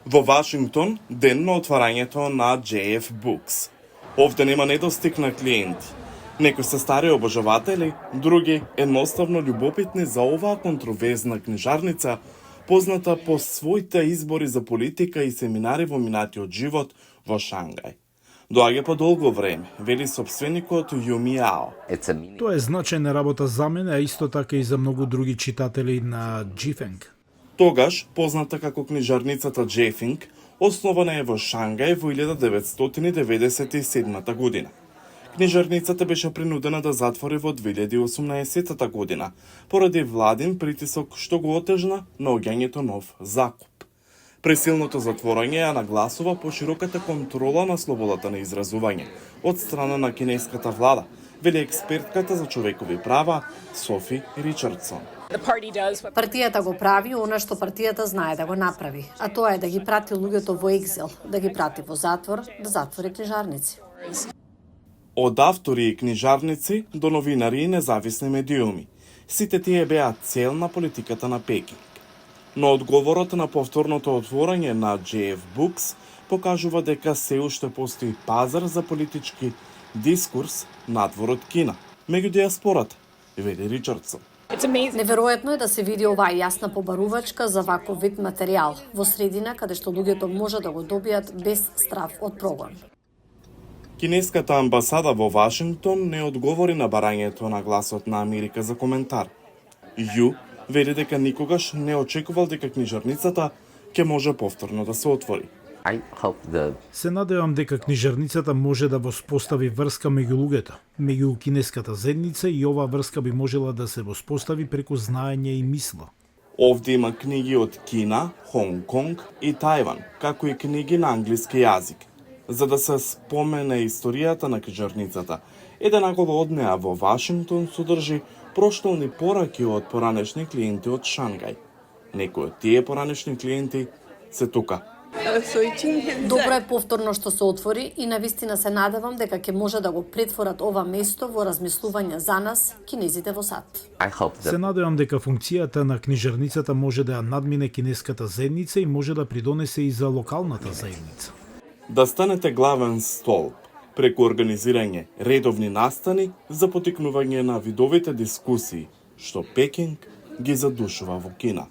Во Вашингтон, ден на отварањето на JF Books. Овде нема недостиг на клиенти. Некои се стари обожаватели, други едноставно љубопитни за оваа контроверзна книжарница, позната по своите избори за политика и семинари во минатиот живот во Шангај. Доаѓа по долго време, вели собственикот Юми Ао. Тоа е значајна работа за мене, а исто така и за многу други читатели на Джифенг. Тогаш, позната како книжарницата Джефинг, основана е во Шангај во 1997 година. Книжарницата беше принудена да затвори во 2018 година, поради владин притисок што го отежна наоѓањето нов закуп. Пресилното затворање ја нагласува пошироката контрола на слободата на изразување од страна на кинеската влада, вели експертката за човекови права Софи Ричардсон. Партијата го прави она што партијата знае да го направи, а тоа е да ги прати луѓето во екзил, да ги прати во затвор, да затвори книжарници. Од автори и книжарници до новинари и независни медиуми, сите тие беа цел на политиката на Пекинг. Но одговорот на повторното отворање на JF Books покажува дека се уште постои пазар за политички дискурс надвор од Кина, меѓу диаспората, вели Ричардсон. Неверојатно е да се види оваа јасна побарувачка за ваков вид материјал во средина каде што луѓето може да го добијат без страв од прогон. Кинеската амбасада во Вашингтон не одговори на барањето на гласот на Америка за коментар. Ю вели дека никогаш не очекувал дека книжарницата ќе може повторно да се отвори. Се надевам дека книжарницата може да воспостави врска меѓу луѓето, меѓу кинеската заедница и оваа врска би можела да се воспостави преку знаење и мисла. Овде има книги од Кина, Хонг Конг и Тајван, како и книги на англиски јазик. За да се спомене историјата на книжарницата, еден агол од неа во Вашингтон содржи проштални пораки од поранешни клиенти од Шангај. Некои од тие поранешни клиенти се тука. Добро е повторно што се отвори и навистина се надевам дека ќе може да го претворат ова место во размислување за нас, кинезите во САД. Се надевам дека функцијата на книжарницата може да ја надмине кинеската заедница и може да придонесе и за локалната заедница. Да станете главен столб преку организирање редовни настани за потикнување на видовите дискусии што Пекинг ги задушува во Кина.